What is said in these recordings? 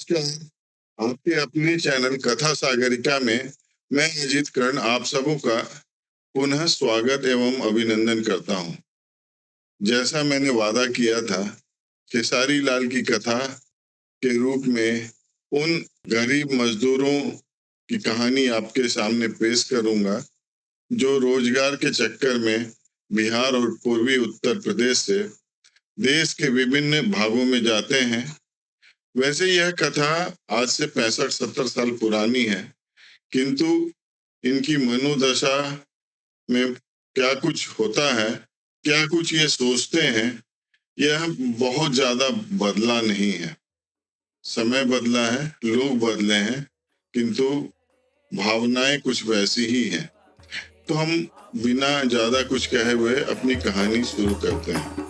नमस्कार। आपके अपने चैनल कथा सागरिका में मैं अजीत कर्ण आप सबों का पुनः स्वागत एवं अभिनंदन करता हूँ। जैसा मैंने वादा किया था, खेसारी लाल की कथा के रूप में उन गरीब मजदूरों की कहानी आपके सामने पेश करूंगा जो रोजगार के चक्कर में बिहार और पूर्वी उत्तर प्रदेश से देश के विभिन्न भागों में जाते हैं। वैसे यह कथा आज से 65-70 साल पुरानी है, किंतु इनकी मनोदशा में क्या कुछ होता है, क्या कुछ ये सोचते हैं, यह बहुत ज्यादा बदला नहीं है। समय बदला है, लोग बदले हैं, किंतु भावनाएं कुछ वैसी ही हैं। तो हम बिना ज्यादा कुछ कहे हुए अपनी कहानी शुरू करते हैं।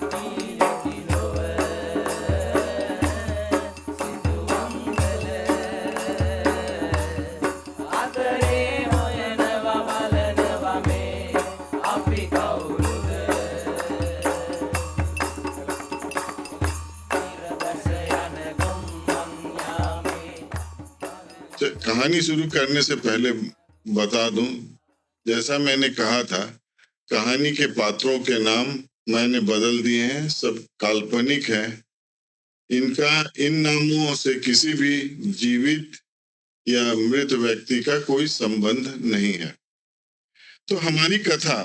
कहानी शुरू करने से पहले बता दूं, जैसा मैंने कहा था, कहानी के पात्रों के नाम मैंने बदल दिए हैं, सब काल्पनिक हैं। इन नामों से किसी भी जीवित या मृत व्यक्ति का कोई संबंध नहीं है। तो हमारी कथा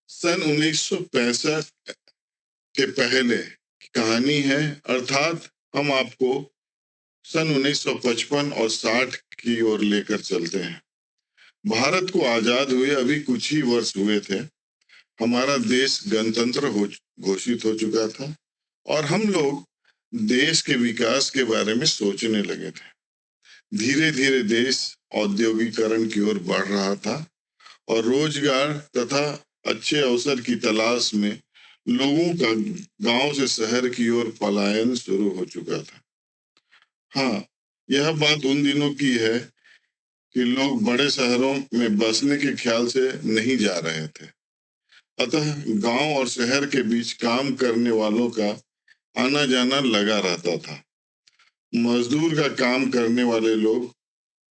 सन 1965 के पहले की कहानी है, अर्थात हम आपको सन 1955 और 60 की ओर लेकर चलते हैं। भारत को आजाद हुए अभी कुछ ही वर्ष हुए थे। हमारा देश गणतंत्र घोषित हो चुका था और हम लोग देश के विकास के बारे में सोचने लगे थे। धीरे धीरे देश औद्योगिकरण की ओर बढ़ रहा था और रोजगार तथा अच्छे अवसर की तलाश में लोगों का गांव से शहर की ओर पलायन शुरू हो चुका था। हाँ, यह बात उन दिनों की है कि लोग बड़े शहरों में बसने के ख्याल से नहीं जा रहे थे। अतः गांव और शहर के बीच काम करने वालों का आना जाना लगा रहता था। मजदूर का काम करने वाले लोग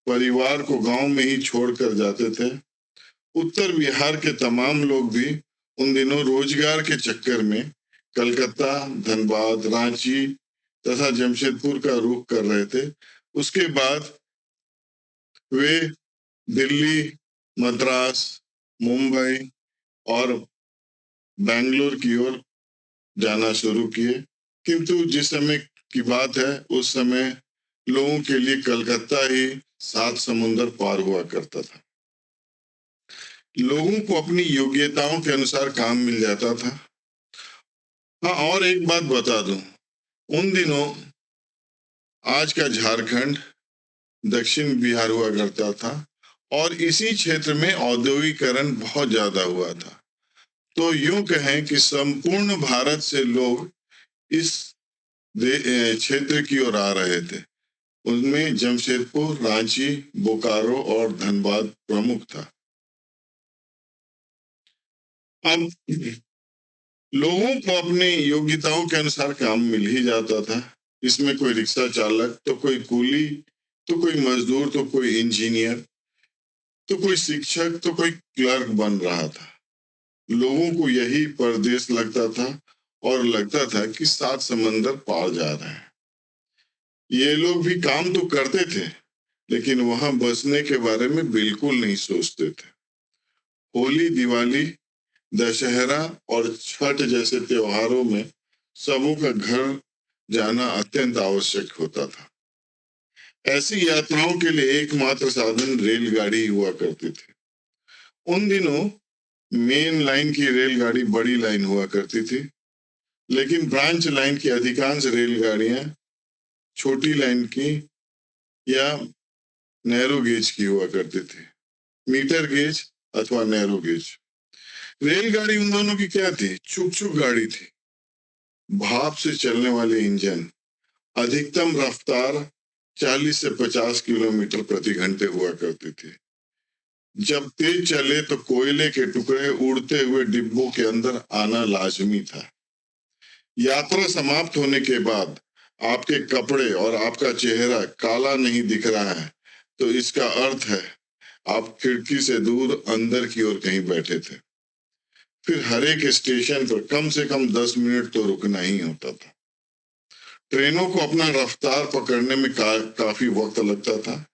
परिवार को गांव में ही छोड़कर जाते थे। उत्तर बिहार के तमाम लोग भी उन दिनों रोजगार के चक्कर में कलकत्ता, धनबाद, रांची तथा जमशेदपुर का रुख कर रहे थे। उसके बाद वे दिल्ली, मद्रास, मुंबई और बेंगलोर की ओर जाना शुरू किए। किंतु जिस समय की बात है, उस समय लोगों के लिए कलकत्ता ही 7 समुंदर पार हुआ करता था। लोगों को अपनी योग्यताओं के अनुसार काम मिल जाता था। हाँ, और एक बात बता दूं, उन दिनों आज का झारखंड दक्षिण बिहार हुआ करता था और इसी क्षेत्र में औद्योगिकरण बहुत ज्यादा हुआ था। तो यूं कहें कि संपूर्ण भारत से लोग इस क्षेत्र की ओर आ रहे थे। उनमें जमशेदपुर, रांची, बोकारो और धनबाद प्रमुख था। अब लोगों को अपनी योग्यताओं के अनुसार काम मिल ही जाता था। इसमें कोई रिक्शा चालक, तो कोई कूली, तो कोई मजदूर, तो कोई इंजीनियर, तो कोई शिक्षक, तो कोई क्लर्क बन रहा था। लोगों को यही परदेश लगता था और लगता था कि 7 समंदर पार जा रहे हैं। ये लोग भी काम तो करते थे, लेकिन वहां बसने के बारे में बिल्कुल नहीं सोचते थे। होली, दिवाली, दशहरा और छठ जैसे त्योहारों में सबों का घर जाना अत्यंत आवश्यक होता था। ऐसी यात्राओं के लिए एकमात्र साधन रेलगाड़ी हुआ करती थी। उन दिनों मेन लाइन की रेलगाड़ी बड़ी लाइन हुआ करती थी, लेकिन ब्रांच लाइन की अधिकांश रेलगाड़ियां छोटी लाइन की या नैरो गेज की हुआ करती थी, मीटर गेज अथवा नैरो गेज। रेलगाड़ी उन दोनों की क्या थी? चुक चुक गाड़ी थी। भाप से चलने वाले इंजन, अधिकतम रफ्तार 40 से 50 किलोमीटर प्रति घंटे हुआ करती थी। जब तेज चले तो कोयले के टुकड़े उड़ते हुए डिब्बों के अंदर आना लाजमी था। यात्रा समाप्त होने के बाद आपके कपड़े और आपका चेहरा काला नहीं दिख रहा है, तो इसका अर्थ है आप खिड़की से दूर अंदर की ओर कहीं बैठे थे। फिर हर एक स्टेशन पर कम से कम 10 मिनट तो रुकना ही होता था। ट्रेनों को अपना रफ्तार पकड़ने में काफी वक्त लगता था।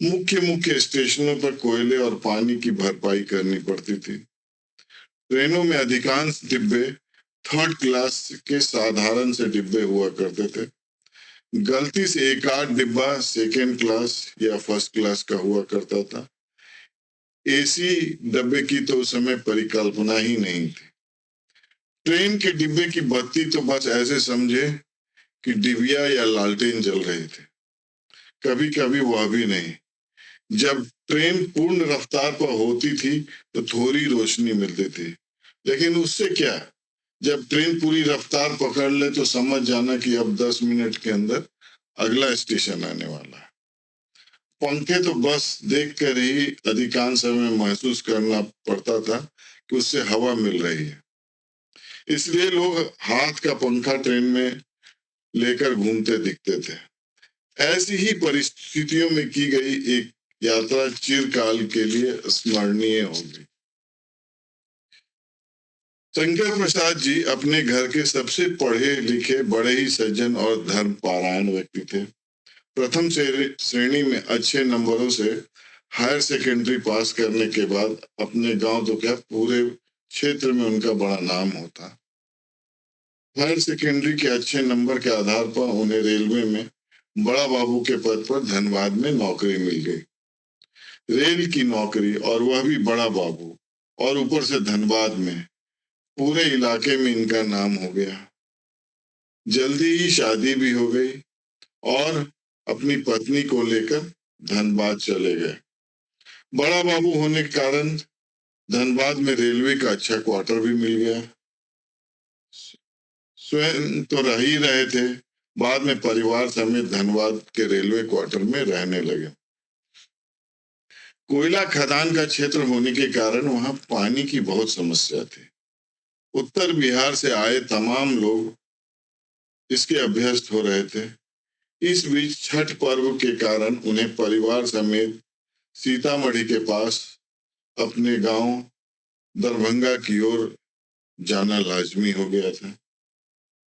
मुख्य मुख्य स्टेशनों पर कोयले और पानी की भरपाई करनी पड़ती थी। ट्रेनों में अधिकांश डिब्बे थर्ड क्लास के साधारण से डिब्बे हुआ करते थे। गलती से एक आध डिब्बा सेकेंड क्लास या फर्स्ट क्लास का हुआ करता था। एसी डब्बे की तो उस समय परिकल्पना ही नहीं थी। ट्रेन के डिब्बे की बत्ती तो बस ऐसे समझे कि डिबिया या लालटेन जल रहे थे। कभी कभी वह भी नहीं। जब ट्रेन पूर्ण रफ्तार पर होती थी तो थोड़ी रोशनी मिलती थी, लेकिन उससे क्या, जब ट्रेन पूरी रफ्तार पकड़ ले तो समझ जाना कि अब 10 मिनट के अंदर अगला स्टेशन आने वाला है। पंखे तो बस देखकर ही अधिकांश समय महसूस करना पड़ता था कि उससे हवा मिल रही है। इसलिए लोग हाथ का पंखा ट्रेन में लेकर घूमते दिखते थे। ऐसी ही परिस्थितियों में की गई एक यात्रा चिरकाल के लिए स्मरणीय होगी। शंकर प्रसाद जी अपने घर के सबसे पढ़े लिखे, बड़े ही सज्जन और धर्मपरायण व्यक्ति थे। प्रथम श्रेणी में अच्छे नंबरों से हायर सेकेंडरी पास करने के बाद अपने गांव तो क्या पूरे क्षेत्र में उनका बड़ा नाम होता। हायर सेकेंडरी के अच्छे नंबर के आधार पर उन्हें रेलवे में बड़ा बाबू के पद पर धनबाद में नौकरी मिल गई। रेल की नौकरी, और वह भी बड़ा बाबू, और ऊपर से धनबाद में। पूरे इलाके में इनका नाम हो गया। जल्दी ही शादी भी हो गई और अपनी पत्नी को लेकर धनबाद चले गए। बड़ा बाबू होने के कारण धनबाद में रेलवे का अच्छा क्वार्टर भी मिल गया। स्वयं तो रह ही रहे थे, बाद में परिवार समेत धनबाद के रेलवे क्वार्टर में रहने लगे। कोयला खदान का क्षेत्र होने के कारण वहां पानी की बहुत समस्या थी। उत्तर बिहार से आए तमाम लोग इसके अभ्यस्त हो रहे थे। इस बीच छठ पर्व के कारण उन्हें परिवार समेत सीतामढ़ी के पास अपने गांव दरभंगा की ओर जाना लाजमी हो गया था।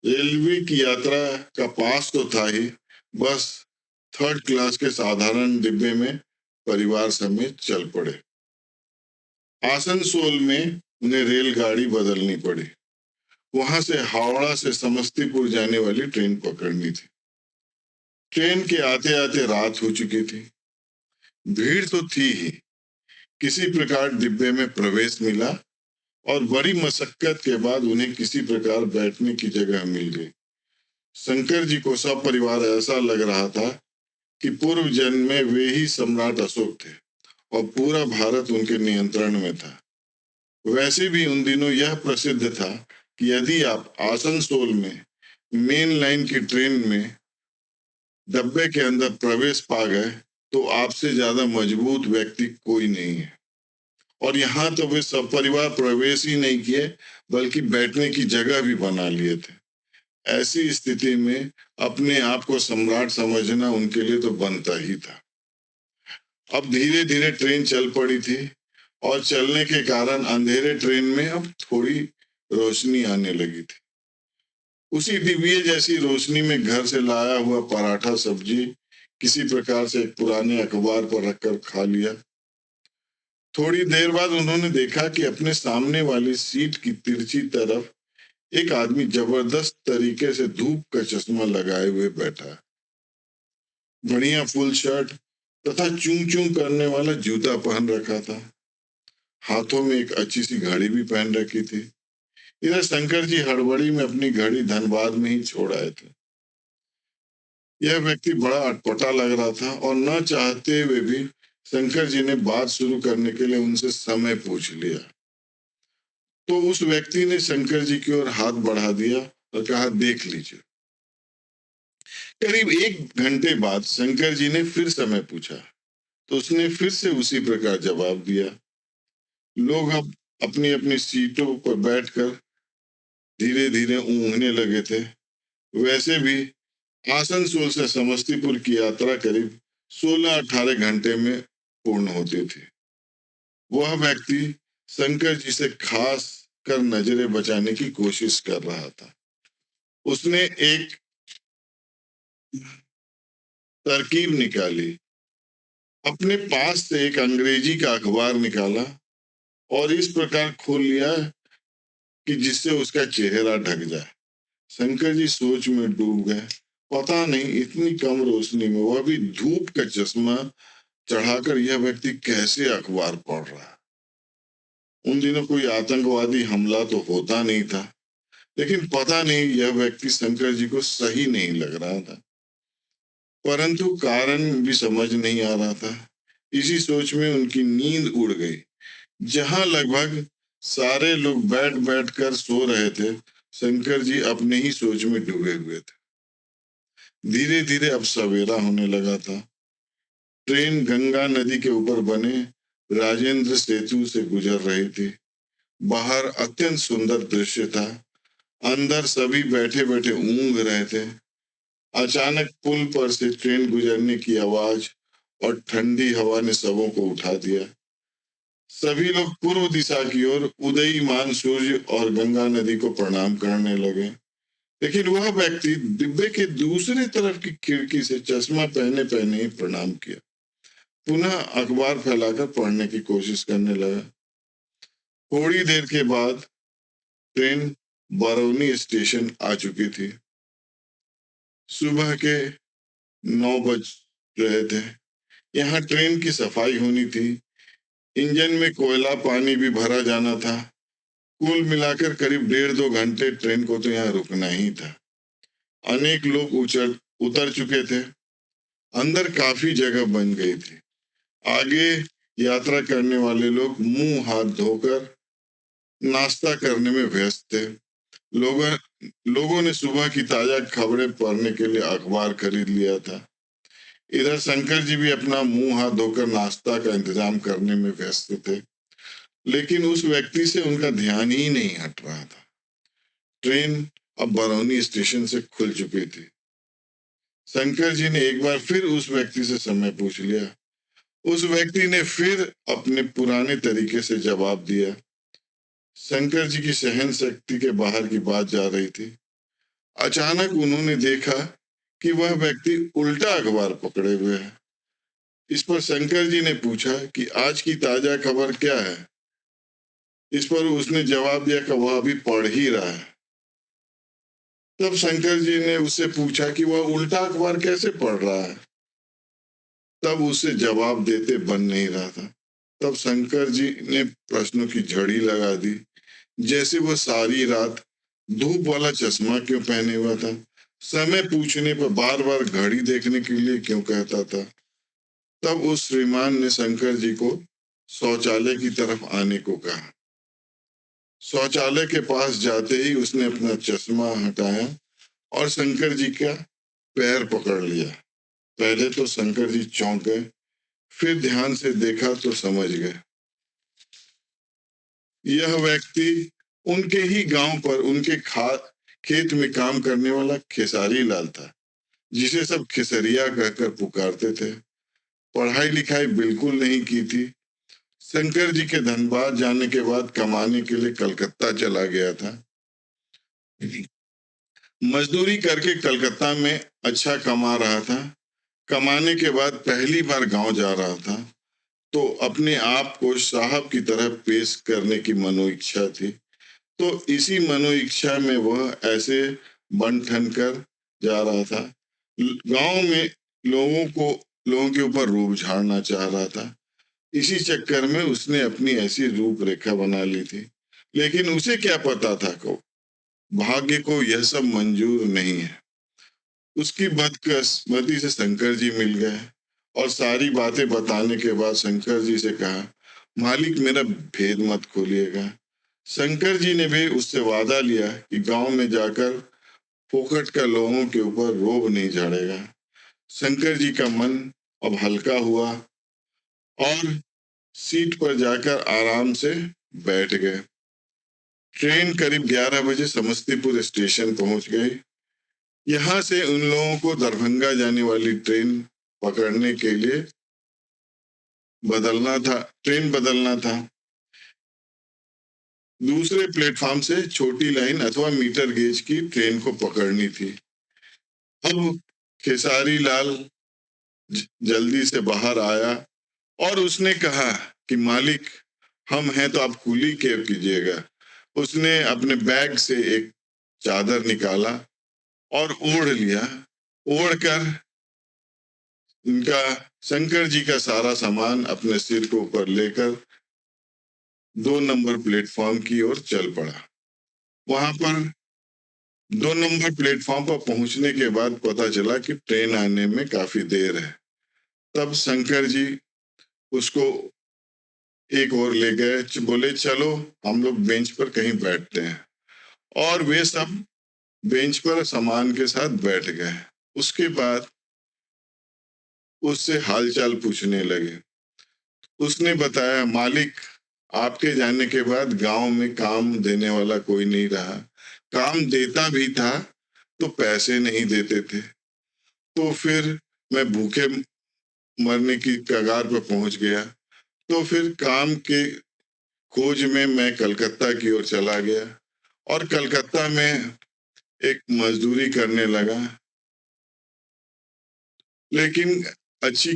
रेलवे की यात्रा का पास तो था ही, बस थर्ड क्लास के साधारण डिब्बे में परिवार समेत चल पड़े। आसनसोल में उन्हें रेलगाड़ी बदलनी पड़ी। वहां से हावड़ा से समस्तीपुर जाने वाली ट्रेन पकड़नी थी। ट्रेन के आते आते रात हो चुकी थी। भीड़ तो थी ही। किसी प्रकार डिब्बे में प्रवेश मिला और बड़ी मशक्कत के बाद उन्हें किसी प्रकार बैठने की जगह मिल गई। शंकर जी को सब परिवार ऐसा लग रहा था कि पूर्व जन्म में वे ही सम्राट अशोक थे और पूरा भारत उनके नियंत्रण में था। वैसे भी उन दिनों यह प्रसिद्ध था कि यदि आप आसनसोल में मेन लाइन की ट्रेन में डब्बे के अंदर प्रवेश पा गए तो आपसे ज्यादा मजबूत व्यक्ति कोई नहीं है। और यहाँ तो वे सब परिवार प्रवेश ही नहीं किए, बल्कि बैठने की जगह भी बना लिए थे। ऐसी स्थिति में अपने आप को सम्राट समझना उनके लिए तो बनता ही था। अब धीरे धीरे ट्रेन चल पड़ी थी और चलने के कारण अंधेरे ट्रेन में अब थोड़ी रोशनी आने लगी थी। उसी डिबिये जैसी रोशनी में घर से लाया हुआ पराठा सब्जी किसी प्रकार से एक पुराने अखबार पर रखकर खा लिया। थोड़ी देर बाद उन्होंने देखा कि अपने सामने वाली सीट की तिरछी तरफ एक आदमी जबरदस्त तरीके से धूप का चश्मा लगाए हुए बैठा है। बढ़िया फुल शर्ट तथा चूं चूं करने वाला जूता पहन रखा था। हाथों में एक अच्छी सी घड़ी भी पहन रखी थी। इधर शंकर जी हड़बड़ी में अपनी घड़ी धनबाद में ही छोड़ आए थे। यह व्यक्ति बड़ा अटपटा लग रहा था और न चाहते हुए भी शंकर जी ने बात शुरू करने के लिए उनसे समय पूछ लिया। तो उस व्यक्ति ने शंकर जी की ओर हाथ बढ़ा दिया और कहा, देख लीजिए। करीब 1 घंटे बाद शंकर जी ने फिर समय पूछा तो उसने फिर से उसी प्रकार जवाब दिया। लोग अब अपनी अपनी सीटों पर बैठकर धीरे धीरे ऊँघने लगे थे। वैसे भी आसनसोल से समस्तीपुर की यात्रा करीब 16-18 घंटे में पूर्ण होती थी। वह व्यक्ति शंकर जी से खास कर नजरें बचाने की कोशिश कर रहा था। उसने एक तरकीब निकाली, अपने पास से एक अंग्रेजी का अखबार निकाला और इस प्रकार खोल लिया कि जिससे उसका चेहरा ढक जाए। शंकर जी सोच में डूब गए। पता नहीं इतनी कम रोशनी में, वह भी धूप का चश्मा चढ़ाकर, यह व्यक्ति कैसे अखबार पढ़ रहा है। उन दिनों कोई आतंकवादी हमला तो होता नहीं था, लेकिन पता नहीं यह व्यक्ति शंकर जी को सही नहीं लग रहा था। परंतु कारण भी समझ नहीं आ रहा था। इसी सोच में उनकी नींद उड़ गई। जहां लगभग सारे लोग बैठ बैठ कर सो रहे थे, शंकर जी अपने ही सोच में डूबे हुए थे। धीरे धीरे अब सवेरा होने लगा था। ट्रेन गंगा नदी के ऊपर बने राजेंद्र सेतु से गुजर रही थी। बाहर अत्यंत सुंदर दृश्य था। अंदर सभी बैठे बैठे ऊँघ रहे थे। अचानक पुल पर से ट्रेन गुजरने की आवाज और ठंडी हवा ने सबों को उठा दिया। सभी लोग पूर्व दिशा की ओर उदयीमान सूर्य और गंगा नदी को प्रणाम करने लगे। लेकिन वह व्यक्ति डिब्बे के दूसरी तरफ की खिड़की से चश्मा पहने पहने ही प्रणाम किया। पुनः अखबार फैलाकर पढ़ने की कोशिश करने लगा। थोड़ी देर के बाद ट्रेन बरौनी स्टेशन आ चुकी थी। सुबह के 9 बज रहे थे। यहाँ ट्रेन की सफाई होनी थी। इंजन में कोयला पानी भी भरा जाना था। कुल मिलाकर करीब 1.5-2 घंटे ट्रेन को तो यहाँ रुकना ही था। अनेक लोग उतर चुके थे। अंदर काफी जगह बन गई थी। आगे यात्रा करने वाले लोग मुंह हाथ धोकर नाश्ता करने में व्यस्त थे। लोगों लोगों ने सुबह की ताजा खबरें पढ़ने के लिए अखबार खरीद लिया था। इधर शंकर जी भी अपना मुंह हाथ धोकर नाश्ता का इंतजाम करने में व्यस्त थे। लेकिन उस व्यक्ति से उनका ध्यान ही नहीं हट रहा था। ट्रेन अब बरौनी स्टेशन से खुल चुकी थी। शंकर जी ने एक बार फिर उस व्यक्ति से समय पूछ लिया। उस व्यक्ति ने फिर अपने पुराने तरीके से जवाब दिया। शंकर जी की सहन शक्ति के बाहर की बात जा रही थी। अचानक उन्होंने देखा कि वह व्यक्ति उल्टा अखबार पकड़े हुए है। इस पर शंकर जी ने पूछा कि आज की ताजा खबर क्या है। इस पर उसने जवाब दिया कि वह अभी पढ़ ही रहा है। तब शंकर जी ने उससे पूछा कि वह उल्टा अखबार कैसे पढ़ रहा है। तब उसे जवाब देते बन नहीं रहा था। तब शंकर जी ने प्रश्नों की झड़ी लगा दी, जैसे वह सारी रात धूप वाला चश्मा क्यों पहने हुआ था, समय पूछने पर बार बार घड़ी देखने के लिए क्यों कहता था। तब उस श्रीमान ने शंकर जी को शौचालय की तरफ आने को कहा। शौचालय के पास जाते ही उसने अपना चश्मा हटाया और शंकर जी का पैर पकड़ लिया। पहले तो शंकर जी चौंक गए, फिर ध्यान से देखा तो समझ गए। यह व्यक्ति उनके ही गांव पर उनके खेत में काम करने वाला खेसारी लाल था, जिसे सब खेसरिया कहकर पुकारते थे। पढ़ाई लिखाई बिल्कुल नहीं की थी। शंकर जी के धनबाद जाने के बाद कमाने के लिए कलकत्ता चला गया था। मजदूरी करके कलकत्ता में अच्छा कमा रहा था। कमाने के बाद पहली बार गांव जा रहा था, तो अपने आप को साहब की तरह पेश करने की मनोइच्छा थी। तो इसी मनोइच्छा में वह ऐसे बन ठन कर जा रहा था। गांव में लोगों के ऊपर रूप झाड़ना चाह रहा था। इसी चक्कर में उसने अपनी ऐसी रूपरेखा बना ली थी। लेकिन उसे क्या पता था को भाग्य को यह सब मंजूर नहीं है। उसकी बदकिस्मती से शंकर जी मिल गए और सारी बातें बताने के बाद शंकर जी से कहा, मालिक मेरा भेद मत खोलिएगा। शंकर जी ने भी उससे वादा लिया कि गांव में जाकर फोकट का लोगों के ऊपर रोब नहीं झाड़ेगा। शंकर जी का मन अब हल्का हुआ और सीट पर जाकर आराम से बैठ गए। ट्रेन करीब 11 बजे समस्तीपुर स्टेशन पहुंच गई। यहाँ से उन लोगों को दरभंगा जाने वाली ट्रेन पकड़ने के लिए ट्रेन बदलना था। दूसरे प्लेटफॉर्म से छोटी लाइन अथवा मीटर गेज की ट्रेन को पकड़नी थी। अब खेसारी लाल जल्दी से बाहर आया और उसने कहा कि मालिक, हम हैं तो आप कुली क्यों कीजिएगा। उसने अपने बैग से एक चादर निकाला और ओढ़ लिया। ओढ़कर उनका शंकर जी का सारा सामान अपने सिर के ऊपर लेकर 2 नंबर प्लेटफॉर्म की ओर चल पड़ा। वहां पर 2 नंबर प्लेटफॉर्म पर पहुंचने के बाद पता चला कि ट्रेन आने में काफी देर है। तब शंकर जी उसको एक और ले गए, बोले चलो हम लोग बेंच पर कहीं बैठते हैं। और वे सब बेंच पर सामान के साथ बैठ गए। उसके बाद उससे हालचाल पूछने लगे। उसने बताया, मालिक, आपके जाने के बाद गांव में काम देने वाला कोई नहीं रहा। काम देता भी था तो पैसे नहीं देते थे। तो फिर मैं भूखे मरने की कगार पर पहुंच गया। तो फिर काम के खोज में मैं कलकत्ता की ओर चला गया और कलकत्ता में एक मजदूरी करने लगा। लेकिन अच्छे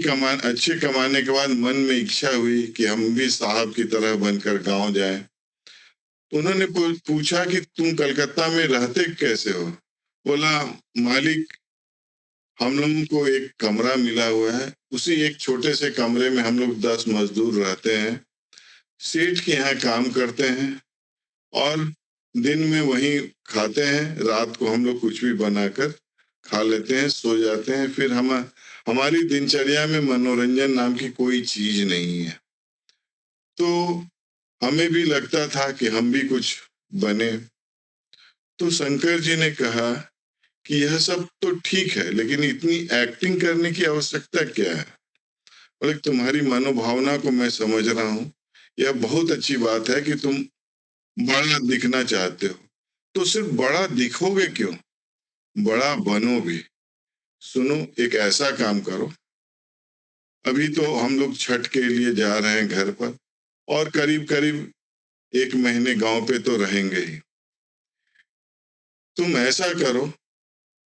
कमाने के बाद मन में इच्छा हुई कि हम भी साहब की तरह बनकर गांव जाएं। उन्होंने पूछा कि तुम कलकत्ता में रहते कैसे हो। बोला, मालिक, हम लोगों को एक कमरा मिला हुआ है। उसी एक छोटे से कमरे में हम लोग 10 मजदूर रहते हैं। सेठ के यहाँ काम करते हैं और दिन में वहीं खाते हैं। रात को हम लोग कुछ भी बनाकर खा लेते हैं, सो जाते हैं। फिर हमारी दिनचर्या में मनोरंजन नाम की कोई चीज नहीं है। तो हमें भी लगता था कि हम भी कुछ बने। तो शंकर जी ने कहा कि यह सब तो ठीक है, लेकिन इतनी एक्टिंग करने की आवश्यकता क्या है। बोले, तुम्हारी मनोभावना को मैं समझ रहा हूँ। यह बहुत अच्छी बात है कि तुम बड़ा दिखना चाहते हो, तो सिर्फ बड़ा दिखोगे क्यों, बड़ा बनो भी। सुनो, एक ऐसा काम करो, अभी तो हम लोग छठ के लिए जा रहे हैं घर पर और करीब करीब 1 महीने गांव पे तो रहेंगे ही। तुम ऐसा करो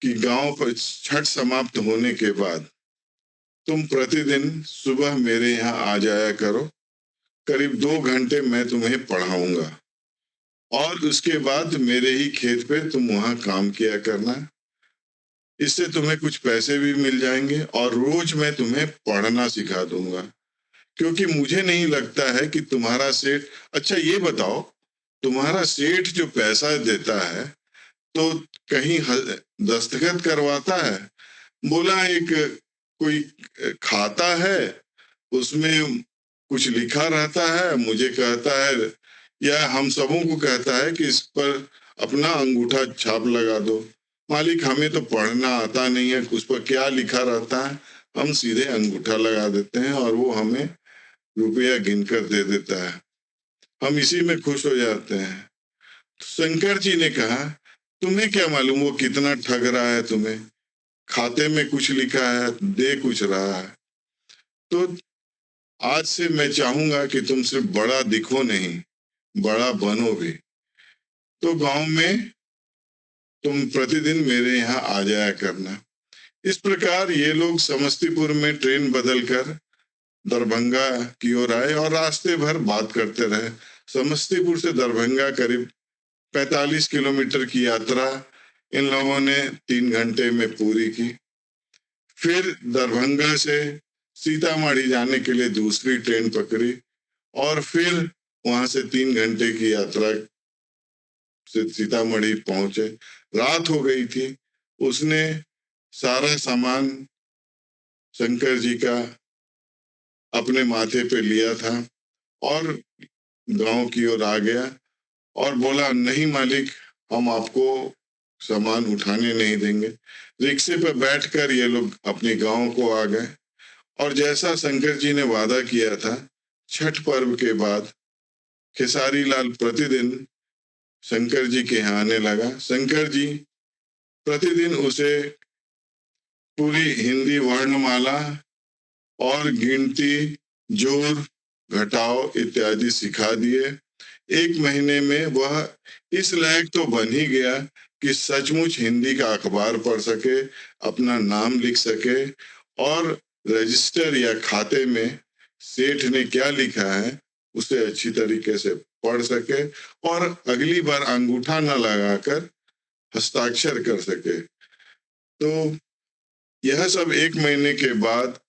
कि गांव पर छठ समाप्त होने के बाद तुम प्रतिदिन सुबह मेरे यहाँ आ जाया करो। करीब 2 घंटे मैं तुम्हें पढ़ाऊंगा और उसके बाद मेरे ही खेत पे तुम वहां काम किया करना। इससे तुम्हें कुछ पैसे भी मिल जाएंगे और रोज मैं तुम्हें पढ़ना सिखा दूंगा। क्योंकि मुझे नहीं लगता है कि तुम्हारा सेठ, अच्छा ये बताओ, तुम्हारा सेठ जो पैसा देता है तो कहीं दस्तखत करवाता है। बोला, एक कोई खाता है, उसमें कुछ लिखा रहता है, मुझे कहता है या हम सबों को कहता है कि इस पर अपना अंगूठा छाप लगा दो। मालिक, हमें तो पढ़ना आता नहीं है, उस पर क्या लिखा रहता है। हम सीधे अंगूठा लगा देते हैं और वो हमें रुपया गिन कर दे देता है। हम इसी में खुश हो जाते हैं। शंकर जी ने कहा, तुम्हें क्या मालूम वो कितना ठग रहा है तुम्हें। खाते में कुछ लिखा है, दे कुछ रहा है। तो आज से मैं चाहूंगा कि तुम सिर्फ बड़ा दिखो नहीं, बड़ा बनो भी। तो गांव में तुम प्रतिदिन मेरे यहाँ आ जाया करना। इस प्रकार ये लोग समस्तीपुर में ट्रेन बदलकर दरभंगा की ओर आए और रास्ते भर बात करते रहे। समस्तीपुर से दरभंगा करीब 45 किलोमीटर की यात्रा इन लोगों ने 3 घंटे में पूरी की। फिर दरभंगा से सीतामढ़ी जाने के लिए दूसरी ट्रेन पकड़ी और फिर वहां से 3 घंटे की यात्रा से सीतामढ़ी पहुंचे। रात हो गई थी। उसने सारा सामान शंकर जी का अपने माथे पे लिया था और गांव की ओर आ गया और बोला, नहीं मालिक, हम आपको सामान उठाने नहीं देंगे। रिक्शे पर बैठकर ये लोग अपने गांव को आ गए और जैसा शंकर जी ने वादा किया था, छठ पर्व के बाद खेसारी लाल प्रतिदिन शंकर जी के यहाँ आने लगा। शंकर जी प्रतिदिन उसे पूरी हिंदी वर्णमाला और गिनती, जोड़, घटाव इत्यादि सिखा दिए। 1 महीने में वह इस लायक तो बन ही गया कि सचमुच हिंदी का अखबार पढ़ सके, अपना नाम लिख सके और रजिस्टर या खाते में सेठ ने क्या लिखा है उसे अच्छी तरीके से पढ़ सके और अगली बार अंगूठा न लगाकर हस्ताक्षर कर सके। तो यह सब 1 महीने के बाद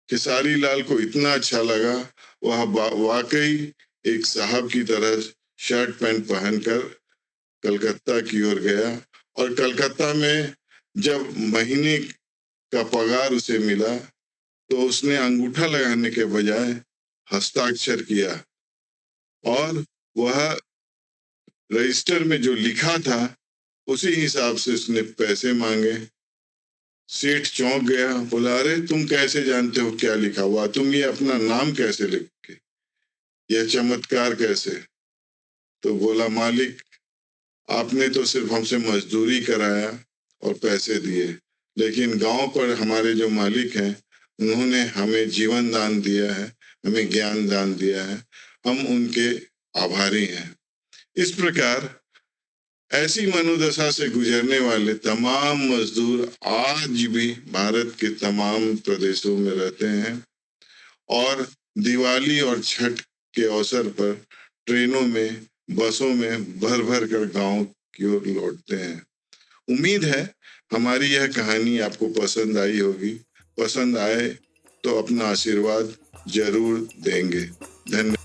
खेसारी लाल को इतना अच्छा लगा, वह वाकई एक साहब की तरह शर्ट पैंट पहनकर कलकत्ता की ओर गया और कलकत्ता में जब महीने का पगार उसे मिला तो उसने अंगूठा लगाने के बजाय हस्ताक्षर किया और वह रजिस्टर में जो लिखा था उसी हिसाब से उसने पैसे मांगे। सेठ चौंक गया, बोला अरे तुम कैसे जानते हो क्या लिखा हुआ, तुम ये अपना नाम कैसे लिख के, यह चमत्कार कैसे? तो बोला मालिक आपने तो सिर्फ हमसे मजदूरी कराया और पैसे दिए, लेकिन गांव पर हमारे जो मालिक हैं उन्होंने हमें जीवन दान दिया है, हमें ज्ञान दान दिया है, हम उनके आभारी हैं। इस प्रकार ऐसी मनोदशा से गुजरने वाले तमाम मजदूर आज भी भारत के तमाम प्रदेशों में रहते हैं और दिवाली और छठ के अवसर पर ट्रेनों में, बसों में भर भर कर गांव की ओर लौटते हैं। उम्मीद है हमारी यह कहानी आपको पसंद आई होगी। पसंद आए तो अपना आशीर्वाद जरूर देंगे। धन्यवाद।